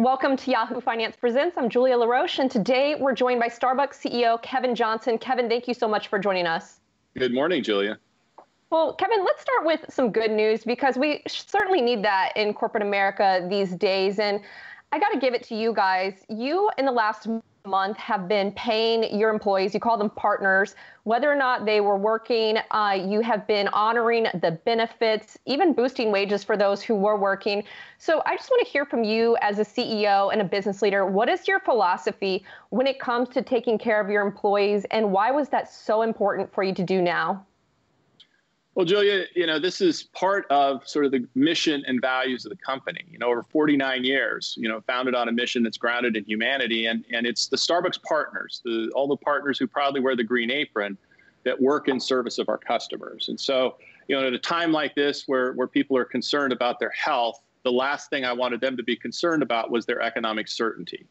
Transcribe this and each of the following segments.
Welcome to Yahoo Finance Presents. I'm Julia La Roche, and today we're joined by Starbucks CEO Kevin Johnson. Kevin, thank you so much for joining us. Good morning, Julia. Well, Kevin, let's start with some good news because we certainly need that in corporate America these days. And I got to give it to you guys. You, in the last month, have been paying your employees, you call them partners, whether or not they were working. You have been honoring the benefits, even boosting wages for those who were working. So I just want to hear from you as a CEO and a business leader. What is your philosophy when it comes to taking care of your employees, and why was that so important for you to do now? Well, Julia, this is part of sort of the mission and values of the company. Over 49 years, founded on a mission that's grounded in humanity. And it's the Starbucks partners, all the partners who proudly wear the green apron that work in service of our customers. And so, at a time like this where people are concerned about their health, the last thing I wanted them to be concerned about was their economic certainty.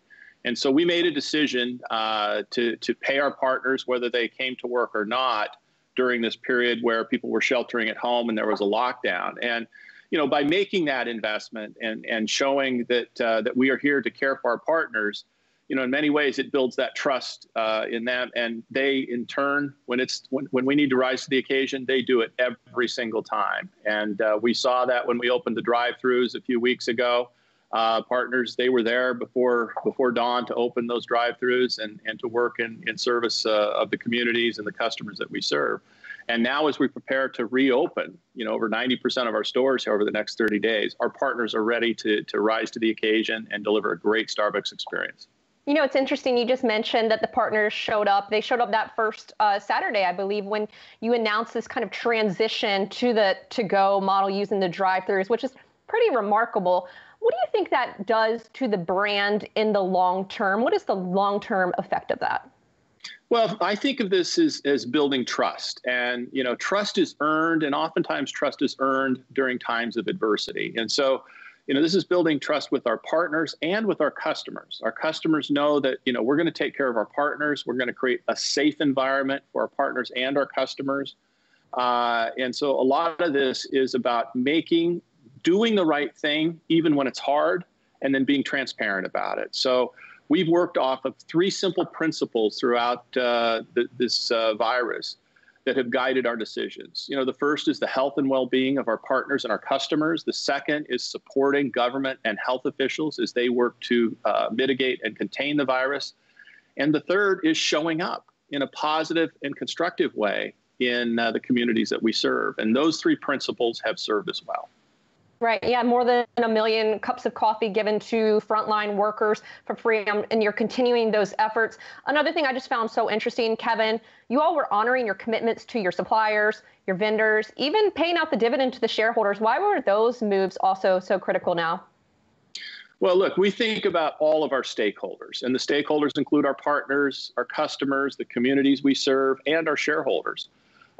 And so we made a decision to pay our partners, whether they came to work or not, during this period where people were sheltering at home and there was a lockdown. And, by making that investment and showing that we are here to care for our partners, in many ways it builds that trust in them. And they, in turn, when we need to rise to the occasion, they do it every single time. And we saw that when we opened the drive-thrus a few weeks ago. Partners, they were there before dawn to open those drive-thrus and to work in service of the communities and the customers that we serve. And now as we prepare to reopen, over 90% of our stores over the next 30 days, our partners are ready to rise to the occasion and deliver a great Starbucks experience. It's interesting. You just mentioned that the partners showed up. They showed up that first Saturday, I believe, when you announced this kind of transition to the to-go model using the drive-thrus, which is pretty remarkable. What do you think that does to the brand in the long term? What is the long-term effect of that? Well, I think of this as building trust. And, trust is earned, and oftentimes trust is earned during times of adversity. And so, this is building trust with our partners and with our customers. Our customers know that, we're going to take care of our partners. We're going to create a safe environment for our partners and our customers. And so a lot of this is about doing the right thing, even when it's hard, and then being transparent about it. So we've worked off of three simple principles throughout this virus that have guided our decisions. The first is the health and well-being of our partners and our customers. The second is supporting government and health officials as they work to mitigate and contain the virus. And the third is showing up in a positive and constructive way in the communities that we serve. And those three principles have served us well. Right. Yeah. More than 1 million cups of coffee given to frontline workers for free. And you're continuing those efforts. Another thing I just found so interesting, Kevin, you all were honoring your commitments to your suppliers, your vendors, even paying out the dividend to the shareholders. Why were those moves also so critical now? Well, look, we think about all of our stakeholders, and the stakeholders include our partners, our customers, the communities we serve, and our shareholders.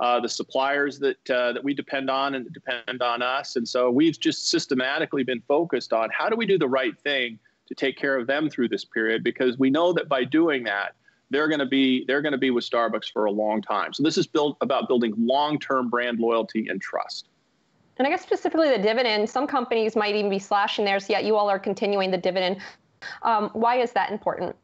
The suppliers that we depend on and that depend on us. And so we've just systematically been focused on how do we do the right thing to take care of them through this period, because we know that by doing that, they're going to be with Starbucks for a long time. So this is about building long-term brand loyalty and trust. And I guess specifically the dividend, some companies might even be slashing theirs, yet you all are continuing the dividend. Why is that important?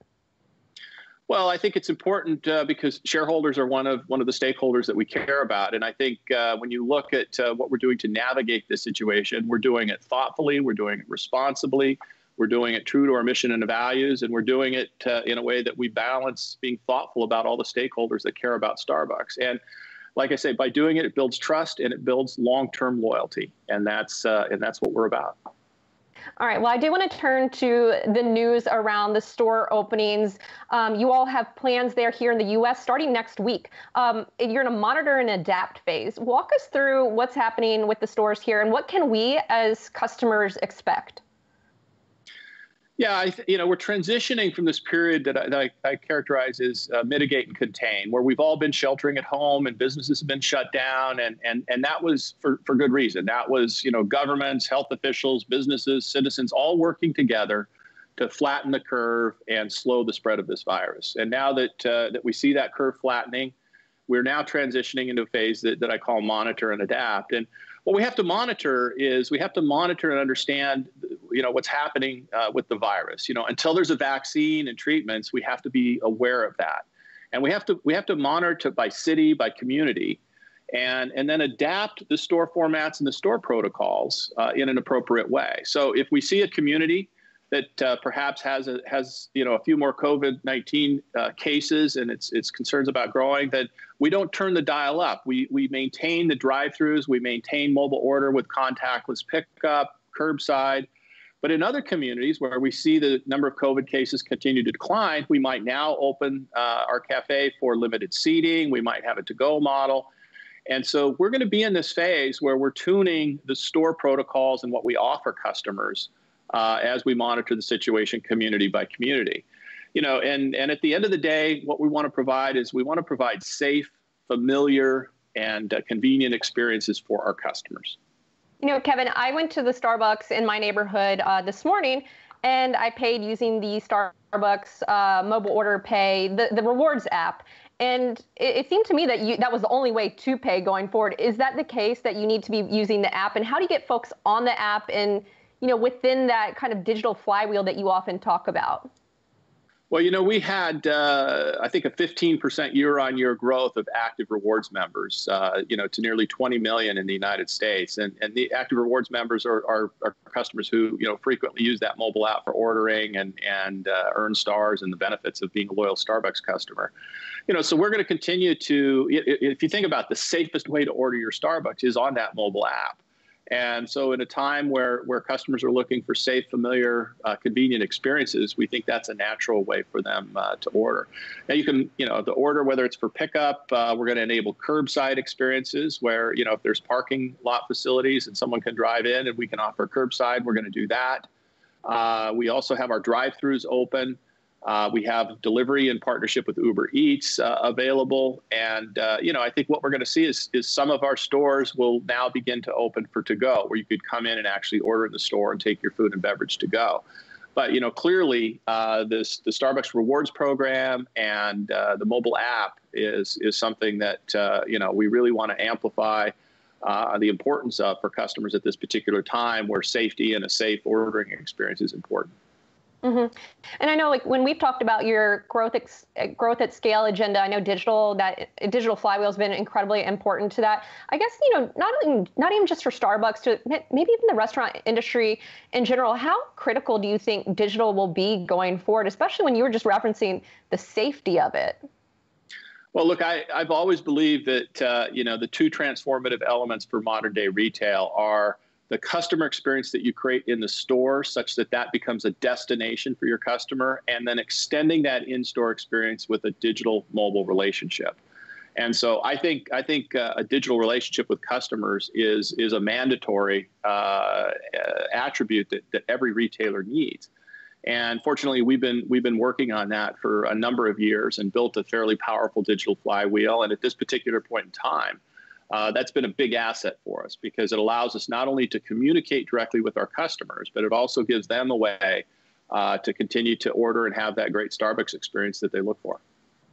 Well, I think it's important because shareholders are one of the stakeholders that we care about. And I think when you look at what we're doing to navigate this situation, we're doing it thoughtfully, we're doing it responsibly, we're doing it true to our mission and values, and we're doing it in a way that we balance being thoughtful about all the stakeholders that care about Starbucks. And like I say, by doing it, it builds trust and it builds long-term loyalty. And that's what we're about. All right. Well, I do want to turn to the news around the store openings. You all have plans there here in the U.S. starting next week. You're in a monitor and adapt phase. Walk us through what's happening with the stores here and what can we as customers expect? Yeah, we're transitioning from this period that I characterize as mitigate and contain, where we've all been sheltering at home and businesses have been shut down, and that was for good reason. That was, governments, health officials, businesses, citizens, all working together to flatten the curve and slow the spread of this virus. And now that we see that curve flattening, we're now transitioning into a phase that I call monitor and adapt. And what we have to monitor is we have to monitor and understand, what's happening with the virus. Until there's a vaccine and treatments, we have to be aware of that. And we have to monitor by city, by community, and then adapt the store formats and the store protocols in an appropriate way. So if we see a community that perhaps has a few more COVID-19 cases and it's concerns about growing, that we don't turn the dial up. We maintain the drive-throughs, we maintain mobile order with contactless pickup, curbside. But in other communities where we see the number of COVID cases continue to decline, we might now open our cafe for limited seating. We might have a to-go model. And so we're going to be in this phase where we're tuning the store protocols and what we offer customers as we monitor the situation community by community. And at the end of the day, what we want to provide is we want to provide safe, familiar, and convenient experiences for our customers. Kevin, I went to the Starbucks in my neighborhood this morning, and I paid using the Starbucks mobile order pay, the rewards app. And it seemed to me that that was the only way to pay going forward. Is that the case, that you need to be using the app? And how do you get folks on the app and, within that kind of digital flywheel that you often talk about? Well, we had, I think, a 15% year-on-year growth of active rewards members, to nearly 20 million in the United States. And the active rewards members are customers who, frequently use that mobile app for ordering and earn stars and the benefits of being a loyal Starbucks customer. So we're going to continue to, if you think about the safest way to order your Starbucks is on that mobile app. And so in a time where customers are looking for safe, familiar, convenient experiences, we think that's a natural way for them to order. Now you can, the order, whether it's for pickup, we're going to enable curbside experiences where, if there's parking lot facilities and someone can drive in and we can offer curbside, we're going to do that. We also have our drive-throughs open. We have delivery in partnership with Uber Eats available. And, I think what we're going to see is some of our stores will now begin to open for to-go, where you could come in and actually order in the store and take your food and beverage to go. But, clearly, the Starbucks Rewards program and the mobile app is something that, we really want to amplify the importance of for customers at this particular time where safety and a safe ordering experience is important. Mm-hmm. And I know, when we've talked about your growth at scale agenda, I know digital flywheel has been incredibly important to that. I guess, not even just for Starbucks, to maybe even the restaurant industry in general. How critical do you think digital will be going forward, especially when you were just referencing the safety of it? Well, look, I've always believed that, the two transformative elements for modern day retail are the customer experience that you create in the store such that becomes a destination for your customer, and then extending that in-store experience with a digital mobile relationship. And so I think a digital relationship with customers is a mandatory attribute that every retailer needs. And fortunately, we've been working on that for a number of years and built a fairly powerful digital flywheel. And at this particular point in time, that's been a big asset for us because it allows us not only to communicate directly with our customers, but it also gives them a way to continue to order and have that great Starbucks experience that they look for.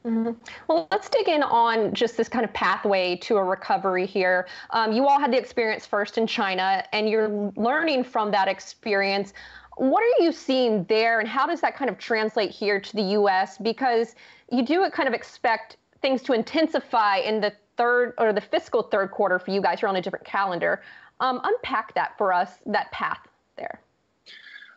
Mm-hmm. Well, let's dig in on just this kind of pathway to a recovery here. You all had the experience first in China, and you're learning from that experience. What are you seeing there, and how does that kind of translate here to the U.S.? Because you do kind of expect things to intensify in the the fiscal third quarter for you guys. You're on a different calendar. Unpack that for us, that path there.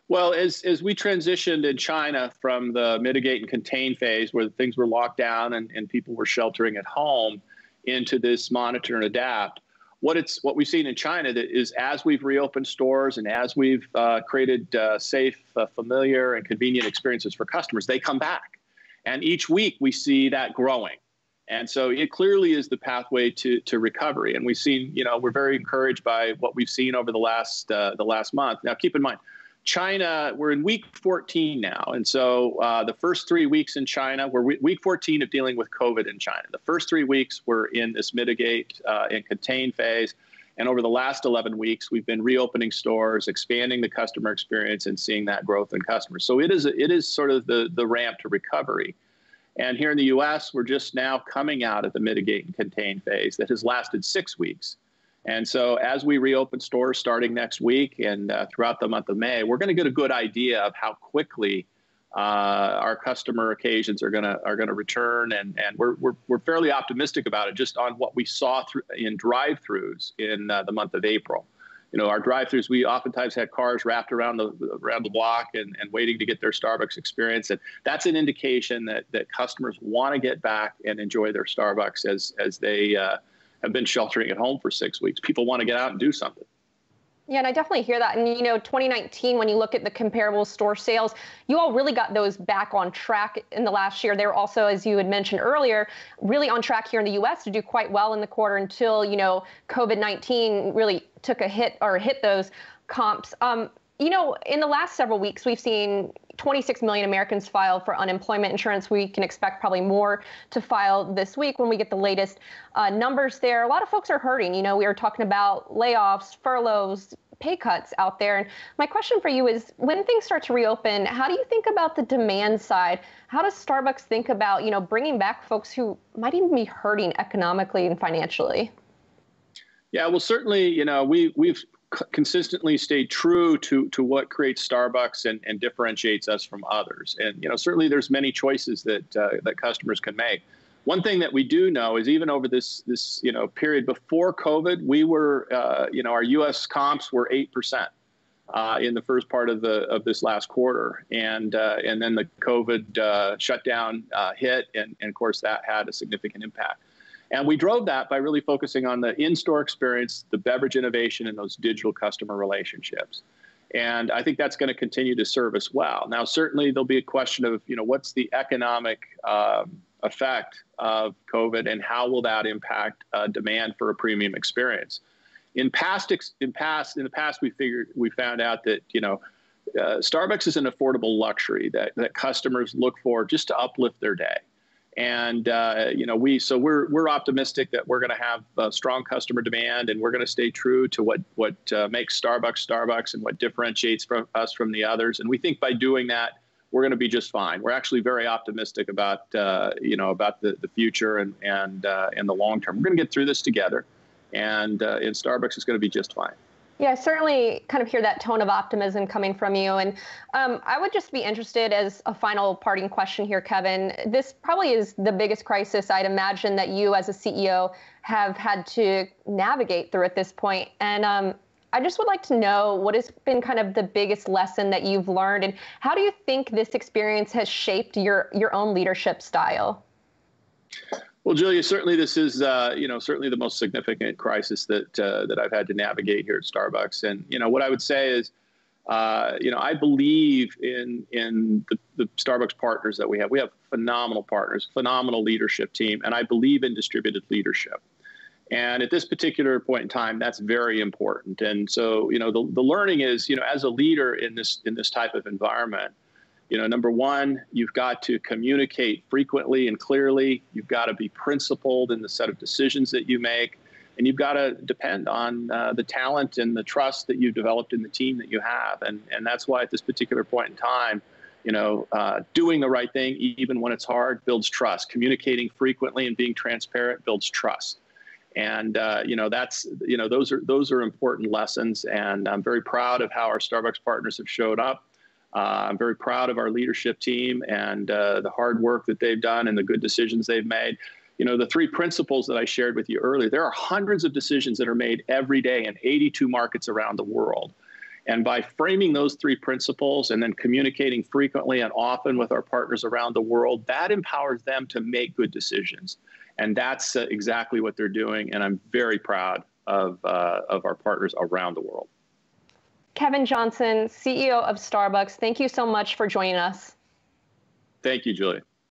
Well, as we transitioned in China from the mitigate and contain phase where things were locked down and people were sheltering at home into this monitor and adapt, what we've seen in China is as we've reopened stores and as we've created safe, familiar, and convenient experiences for customers, they come back. And each week we see that growing. And so it clearly is the pathway to recovery. And we've seen, we're very encouraged by what we've seen over the last month. Now, keep in mind, China, we're in week 14 now. And so the first 3 weeks in China, we're week 14 of dealing with COVID in China. The first 3 weeks were in this mitigate and contain phase. And over the last 11 weeks, we've been reopening stores, expanding the customer experience, and seeing that growth in customers. So it is sort of the ramp to recovery. And here in the US, we're just now coming out of the mitigate and contain phase that has lasted 6 weeks. And so as we reopen stores starting next week and throughout the month of May, we're going to get a good idea of how quickly our customer occasions are going to return, and we're fairly optimistic about it just on what we saw in drive-throughs in the month of April. You know, our drive-throughs, we oftentimes had cars wrapped around the block and waiting to get their Starbucks experience, and that's an indication that customers want to get back and enjoy their Starbucks as they have been sheltering at home for 6 weeks. People want to get out and do something. Yeah, and I definitely hear that. And, you know, 2019, when you look at the comparable store sales, you all really got those back on track in the last year. They were also, as you had mentioned earlier, really on track here in the U.S. to do quite well in the quarter until, you know, COVID-19 really took a hit or hit those comps. You know, in the last several weeks, we've seen 26 million Americans file for unemployment insurance. We can expect probably more to file this week when we get the latest numbers there. A lot of folks are hurting. You know, we were talking about layoffs, furloughs, pay cuts out there. And my question for you is, when things start to reopen, how do you think about the demand side? How does Starbucks think about, you know, bringing back folks who might even be hurting economically and financially? Yeah, well, certainly, you know, we've consistently stayed true to what creates Starbucks and differentiates us from others. And, you know, certainly there's many choices that customers can make. One thing that we do know is even over this you know, period before COVID, we were, you know, our U.S. comps were 8% in the first part of this last quarter. And then the COVID shutdown hit. And of course, that had a significant impact. And we drove that by really focusing on the in-store experience, the beverage innovation, and those digital customer relationships. And I think that's going to continue to serve us well. Now, certainly there'll be a question of, you know, what's the economic effect of COVID and how will that impact demand for a premium experience? In the past, we found out that, you know, Starbucks is an affordable luxury that customers look for just to uplift their day. And, you know, we're optimistic that we're going to have strong customer demand, and we're going to stay true to what makes Starbucks and what differentiates us from the others. And we think by doing that, we're going to be just fine. We're actually very optimistic about, you know, about the future and the long term. We're going to get through this together, and Starbucks is going to be just fine. Yeah, I certainly kind of hear that tone of optimism coming from you. And I would just be interested, as a final parting question here, Kevin, this probably is the biggest crisis I'd imagine that you as a CEO have had to navigate through at this point. And I just would like to know what has been kind of the biggest lesson that you've learned, and how do you think this experience has shaped your own leadership style? Well, Julia, certainly this is, you know, certainly the most significant crisis that I've had to navigate here at Starbucks. And, you know, what I would say is, you know, I believe in the Starbucks partners that we have. We have phenomenal partners, phenomenal leadership team, and I believe in distributed leadership. And at this particular point in time, that's very important. And so, you know, the learning is, you know, as a leader in this type of environment, you know, number one, you've got to communicate frequently and clearly. You've got to be principled in the set of decisions that you make. And you've got to depend on the talent and the trust that you've developed in the team that you have. And that's why at this particular point in time, you know, doing the right thing, even when it's hard, builds trust. Communicating frequently and being transparent builds trust. And, you know, those are important lessons. And I'm very proud of how our Starbucks partners have showed up. I'm very proud of our leadership team and the hard work that they've done and the good decisions they've made. You know, the three principles that I shared with you earlier, there are hundreds of decisions that are made every day in 82 markets around the world. And by framing those three principles and then communicating frequently and often with our partners around the world, that empowers them to make good decisions. And that's exactly what they're doing. And I'm very proud of our partners around the world. Kevin Johnson, CEO of Starbucks, thank you so much for joining us. Thank you, Julia.